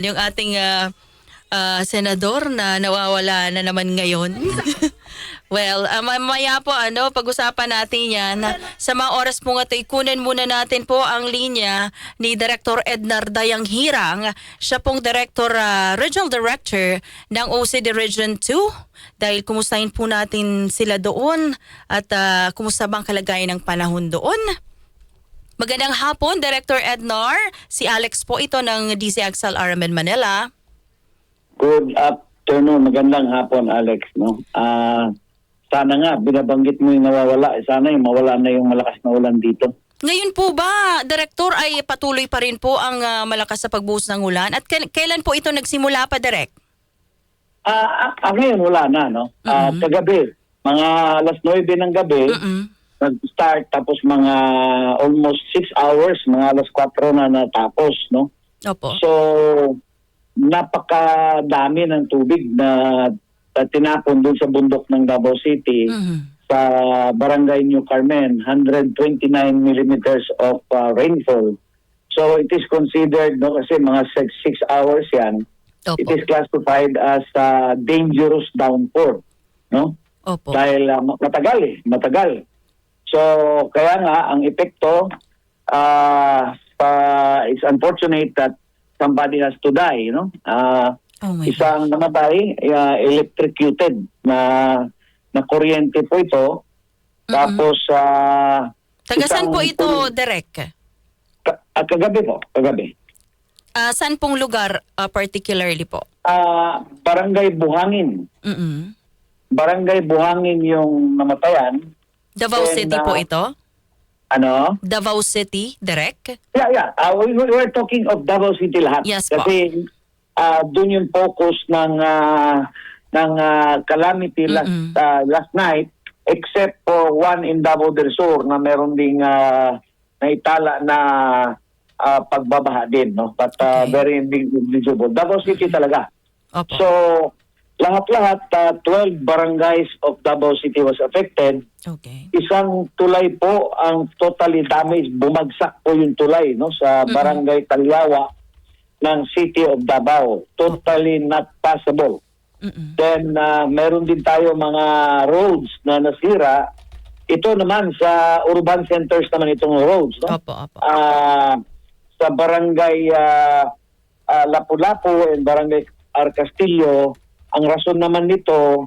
Yung ating senador na nawawala na naman ngayon. Well, mamaya po pag-usapan natin yan. Sa mga oras po nga ito, ikunin muna natin po ang linya ni Director Ednar Dayang Hirang. Siya pong Regional Director ng OCD Region 2. Dahil kumustahin po natin sila doon at kumusta bang kalagayan ng panahon doon. Magandang hapon, Director Ednar. Si Alex po ito ng DCXL RMN Manila. Good afternoon. Magandang hapon, Alex. No? Sana nga, binabanggit mo yung nawawala. Sana yung mawala na yung malakas na ulan dito. Ngayon po ba, Director, ay patuloy pa rin po ang malakas sa pagbuhos ng ulan? At kailan po ito nagsimula pa, Direk? Ngayon wala na, no? Kagabi, mga alas 9 ng gabi, nag-start, tapos mga almost 6 hours, mga alas 4 na natapos, no? Opo. So, napakadami ng tubig na tinapon doon sa bundok ng Davao City sa Barangay New Carmen, 129 millimeters of rainfall. So, it is considered, no, kasi mga 6 hours yan, Opo. it is classified as dangerous downpour, no? Opo. Dahil matagal. So, kaya nga, ang epekto, it's unfortunate that somebody has to die, no? Oh my Isang namatay, electrocuted na kuryente po ito. Tapos, Taga saan po ito, Direk? Kagabi. Saan pong lugar particularly po? Barangay Buhangin. Barangay Buhangin yung namatayan. Davao And, City po ito? Ano? Davao City, Direk? Yeah. We're talking of Davao City lahat. Yes po. Kasi doon yung focus ng calamity last night, except for one in Davao del Sur na meron ding naitala na pagbabaha din, no? But Okay. very negligible. Davao City talaga. Opo. So, lahat-lahat, 12 barangays of Davao City was affected. Okay. Isang tulay po ang totally damaged. Bumagsak po yung tulay, no, sa Barangay Talyawa ng City of Davao. Totally not passable. Then meron din tayo mga roads na nasira. Ito naman sa urban centers naman itong roads, no? Opo. Sa Barangay Lapu-Lapu and Barangay Arcastillo, ang rason naman nito,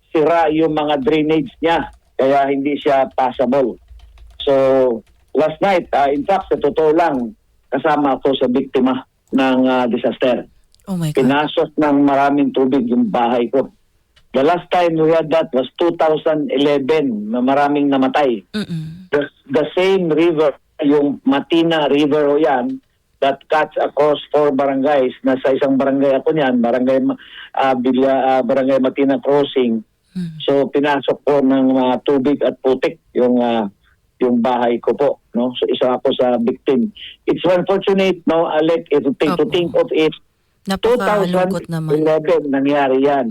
sira yung mga drainage niya, kaya hindi siya passable. So, last night, in fact, sa totoo lang, kasama ako sa biktima ng disaster. Oh my God. Pinasok ng maraming tubig yung bahay ko. The last time we had that was 2011 na maraming namatay. The same river, yung Matina River o yan, that cuts across 4 barangays. Nasa isang barangay ako niyan, Barangay Matina Crossing. So pinasok po ng tubig at putik yung bahay ko po, no? So isa ako sa victim. It's unfortunate, no, Alec, if you Opo. think of it, Napakalungkot naman. 2011 nangyari yan.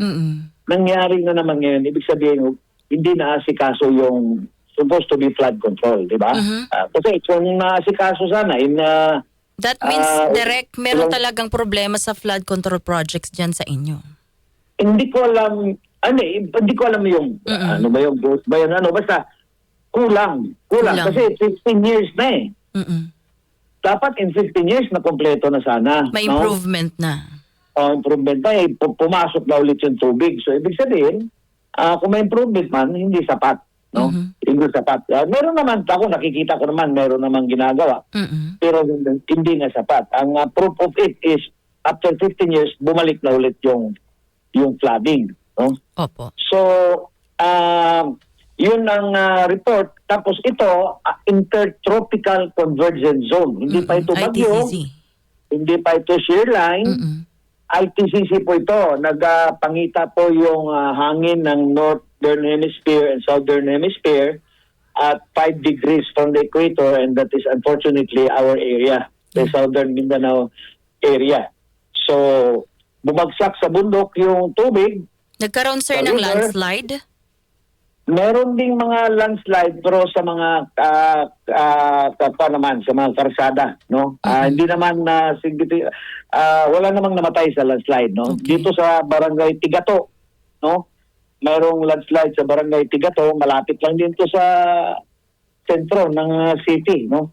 Nangyari na naman ngayon. Ibig sabihin, hindi naasikaso yung supposed to be flood control, di ba? Kasi kung naasikaso sana, That means, Direk, meron talagang problema sa flood control projects dyan sa inyo. hindi ko alam, hindi ko alam yung, ano ba yung ghost ba yun, basta, kulang. Kasi 15 years na eh. Dapat in 15 years na kompleto na sana. May no? improvement na. Improvement na eh, pumasok na ulit yung tubig. So, ibig sabihin, kung may improvement man, hindi sapat. No? Hindi sapat. Meron naman, ako nakikita ko naman, meron naman ginagawa. Pero hindi nga sapat. Ang proof of it is, after 15 years, bumalik na ulit yung flooding. No? Opo. So, yun ang report. Tapos ito, intertropical convergence zone. Hindi pa ito bagyo. ITCC. Hindi pa ito shear line. ITCC po ito. Nagpangita po yung hangin ng Northern Hemisphere and Southern Hemisphere at 5 degrees from the equator, and that is unfortunately our area, the Southern Mindanao area. So, bumagsak sa bundok yung tubig. Nagkaroon, sir, ng landslide? Meron ding mga landslide pero sa mga naman sa mga karsada, no? Hindi naman wala namang namatay sa landslide, no? Okay. Dito sa Barangay Tigato, no? Merong landslide sa Barangay Tigato, malapit lang din to sa sentro ng city, no?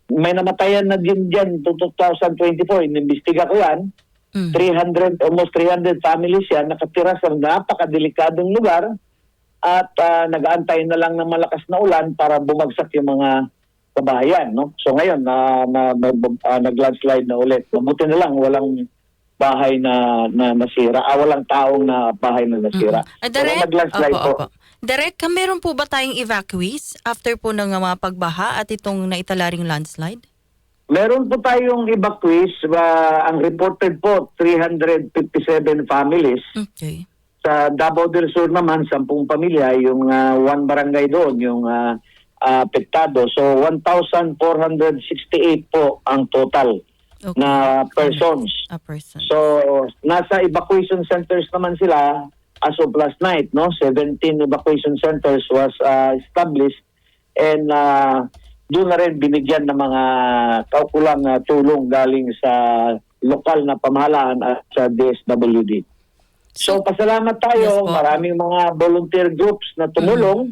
May namatayan na din diyan 2024, inimbestiga ko 'yan. 300 almost 300 families yan nakatira sa napakadelikadong lugar. At nag-aantay na lang ng malakas na ulan para bumagsak yung mga kabahayan, no? So ngayon nag-landslide na ulit. Mabuti na lang walang bahay na nasira, walang taong na bahay na nasira. Pero Direk, nag-landslide po. Direk, meron po ba tayong evacuees after po ng mga pagbaha at itong naitalaring landslide? Meron po tayong evacuees, ang reported po 357 families. Okay. Sa Davao del Sur naman, 10 pamilya, yung one barangay doon, yung apektado. So 1,468 po ang total na persons. A person. So nasa evacuation centers naman sila as of last night, no? 17 evacuation centers was established and doon na rin binigyan ng mga kaukulang tulong galing sa lokal na pamahalaan at sa DSWD. So pasalamat tayo, Yes po. maraming mga volunteer groups na tumulong.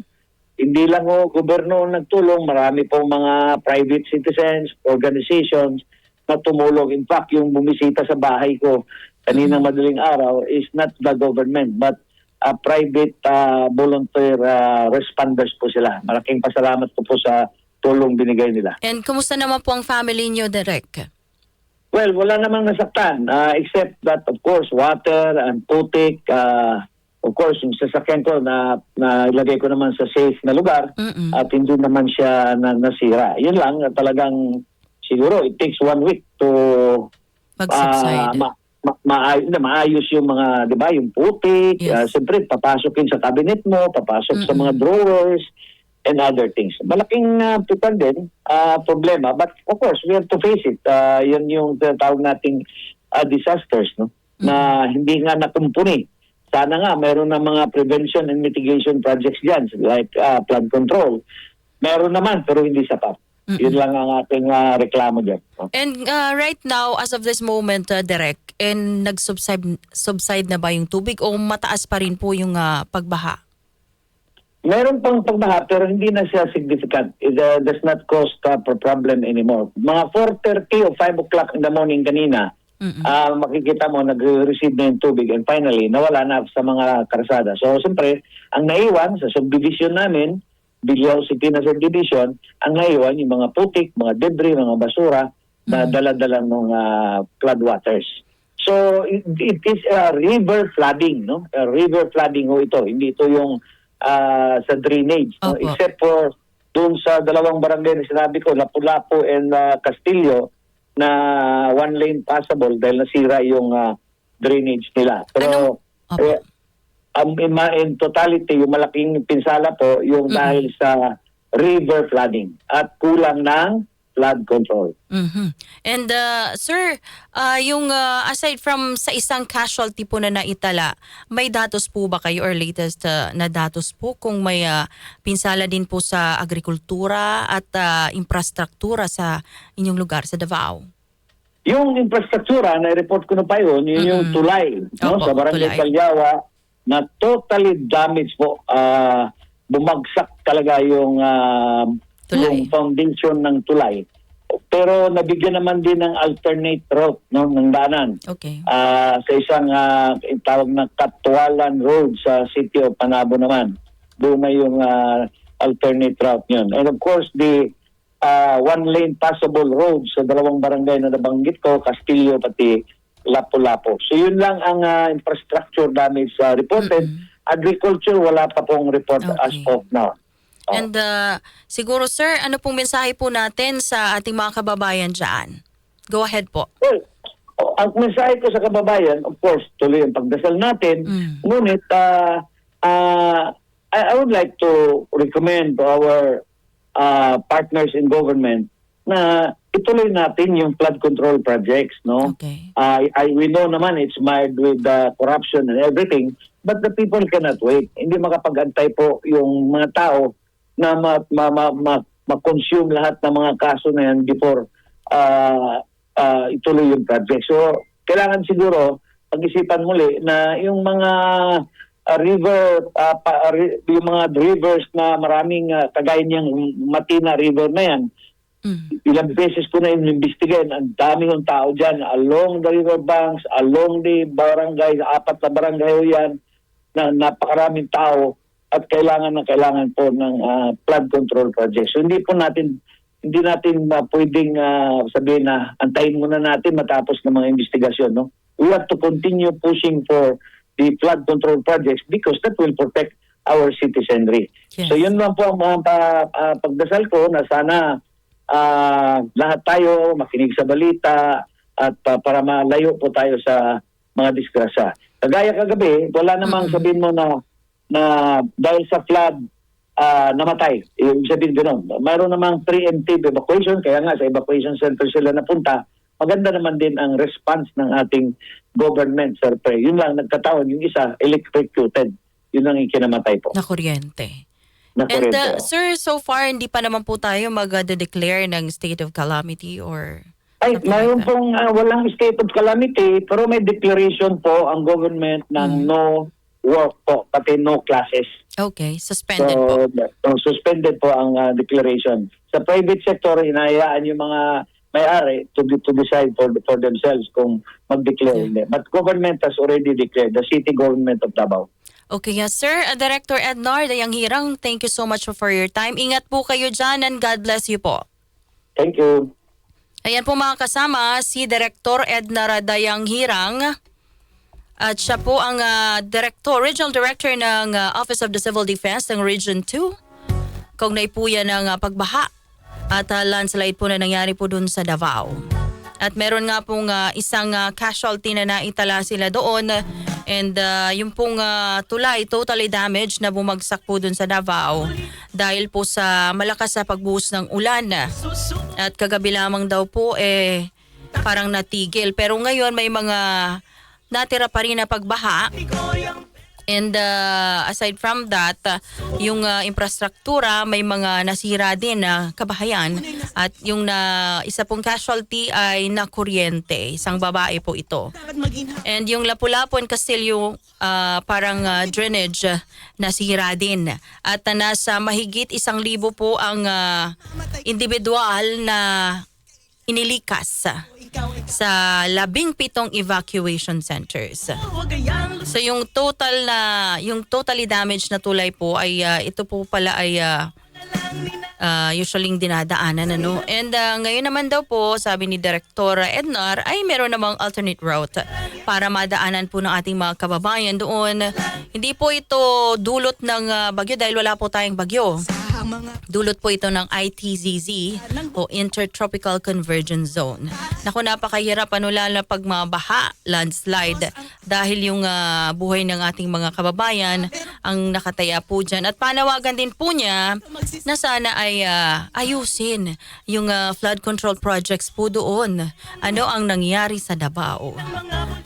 Hindi lang gobyerno ang nagtulong, marami pong mga private citizens, organizations na tumulong. In fact, yung bumisita sa bahay ko kaninang madaling araw is not the government but private volunteer responders po sila. Malaking pasalamat ko po sa tulong binigay nila. And kumusta naman po ang family niyo, Direk? Well, wala namang nasaktan except that of course water and putik. Of course, yung sasakyan ko na ilagay ko naman sa safe na lugar at hindi naman siya nasira. Yun lang, talagang siguro it takes 1 week to Mag-subside. maayos yung mga, di ba, yung putik. Yes. Siyempre, papasok sa cabinet mo, papasok sa mga drawers and other things. Malaking pitan din, problema. But of course, we have to face it. Yan yung tawag nating disasters, no? Na hindi nga nakumpuni. Sana nga, meron na mga prevention and mitigation projects dyan, like flood control. Meron naman, pero hindi sapat. Yun lang ang ating reklamo dyan. No? And right now, as of this moment, Direk, and nag-subside na ba yung tubig o mataas pa rin po yung pagbaha? Meron pang pagbaha pero hindi na siya significant. It does not cause a problem anymore. Mga 4:30 o 5 o'clock in the morning kanina, makikita mo nag-receive na yung tubig and finally nawala na sa mga karsada. So siyempre, ang naiwan sa subdivision namin, Bilao City na subdivision, ang naiwan yung mga putik, mga debris, mga basura na dala-dala ng flood waters. So it is a river flooding, no? A river flooding ho ito. Hindi ito yung sa drainage, no? Except for doon sa dalawang barangay na sinabi ko, Lapu-Lapu and Castillo, na one lane passable dahil nasira yung drainage nila. Pero in totality, yung malaking pinsala po yung dahil sa river flooding at kulang ng flood control. And sir, yung aside from sa isang casualty po na naitala, may datos po ba kayo or latest na datos po kung may pinsala din po sa agrikultura at infrastruktura sa inyong lugar sa Davao? Yung infrastruktura, na-report ko na pa yun yung tulay, no? Sa Barangay Calyawa na totally damaged po. Bumagsak talaga yung foundation ng tulay. Pero nabigyan naman din ng alternate route, no, ng daanan. Okay. Sa isang tawag na Katualan Road sa City of Panabo naman. Doon na yung alternate route yun. And of course, the one lane passable road sa dalawang barangay na nabanggit ko, Castillo pati Lapu-Lapu. So yun lang ang infrastructure damage reported. Agriculture, wala pa pong report as of now. And siguro sir, ano pong mensahe po natin sa ating mga kababayan dyan? Go ahead po. Well, ang mensahe ko sa kababayan, of course, tuloy ang pagdasal natin. Ngunit, I would like to recommend to our partners in government na ituloy natin yung flood control projects, no? Okay. We know naman it's mired with corruption and everything, but the people cannot wait. Hindi makapag-antay po yung mga tao na ma-consume lahat ng mga kaso na yan before ituloy yung project. So, kailangan siguro pag-isipan muli na yung mga yung mga rivers na maraming kagaya niyang Matina River na yan, ilang beses ko na inimbestigahan, ang dami ng tao dyan along the river banks, along the barangay, 4 na barangay yan, na napakaraming tao at kailangan po ng flood control project. So hindi natin pwedeng sabihin na antayin muna natin matapos ng mga investigasyon. No? We have to continue pushing for the flood control projects because that will protect our citizenry. Yes. So yun lang po ang pagdasal ko na sana lahat tayo makinig sa balita at para malayo po tayo sa mga disgrasya. Kagaya kagabi, wala namang sabihin mo na dahil sa flood namatay. Ibig sabihin gano'n. Mayroon namang preemptive evacuation, kaya nga sa evacuation center sila napunta. Maganda naman din ang response ng ating government, Sir Pre. Yun lang, nagkataon. Yung isa, electrocuted. Yun lang yung kinamatay po. Na kuryente. Na And kurente, sir, so far hindi pa naman po tayo mag-declare ng state of calamity or... Ay, something mayroon like that. pong walang state of calamity, pero may declaration po ang government ng no work po, pati no classes. Okay, suspended po. So, suspended po ang declaration. Sa private sector, inahayaan yung mga may-ari to decide for themselves kung mag-declare. Okay. But government has already declared, the city government of Davao. Okay, yes, sir. Director Ednar Dayanghirang, thank you so much for your time. Ingat po kayo dyan and God bless you po. Thank you. Ayan po mga kasama, si Director Ednar Dayanghirang. At siya po ang Regional Director ng Office of the Civil Defense ng Region 2. Kaugnay po yan ng pagbaha at landslide po na nangyari po dun sa Davao. At meron nga pong isang casualty na naitala sila doon. And yung pong tulay, totally damaged na bumagsak po dun sa Davao dahil po sa malakas na pagbuhos ng ulan. At kagabi lamang daw po parang natigil. Pero ngayon may mga natira pa rin na pagbaha. And aside from that, yung infrastruktura may mga nasira din na kabahayan at yung isa pong casualty ay nakuryente, isang babae po ito. And yung Lapu-Lapu and Castillo parang drainage nasira din at nasa mahigit 1,000 po ang individual na inilikas sa 17 evacuation centers. So yung totally damaged na tulay po ay ito po pala ay usually dinadaanan ano. And ngayon naman daw po sabi ni Director Ednar ay meron namang alternate route para madaanan po ng ating mga kababayan doon. Hindi po ito dulot ng bagyo dahil wala po tayong bagyo. Dulot po ito ng ITZZ o Intertropical Convergence Zone. Naku, napakahirap lalo na pag mabaha, landslide dahil yung buhay ng ating mga kababayan ang nakataya po dyan. At panawagan din po niya na sana ay ayusin yung flood control projects po doon. Ano ang nangyari sa Davao?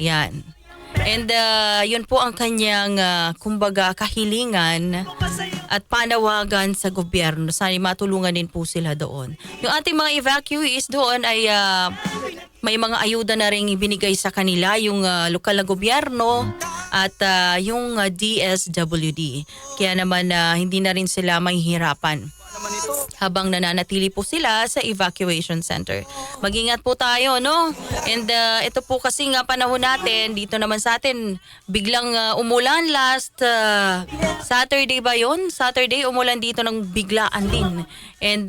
Yan. And yun po ang kanyang kumbaga kahilingan at panawagan sa gobyerno. Sana matulungan din po sila doon. Yung ating mga evacuees doon ay may mga ayuda na rin ibinigay sa kanila yung lokal na gobyerno at yung DSWD. Kaya naman hindi na rin sila mahihirapan habang nananatili po sila sa evacuation center. Mag-ingat po tayo, no? And ito po kasi nga panahon natin, dito naman sa atin, biglang umulan last Saturday ba yun? Saturday, umulan dito ng biglaan din. And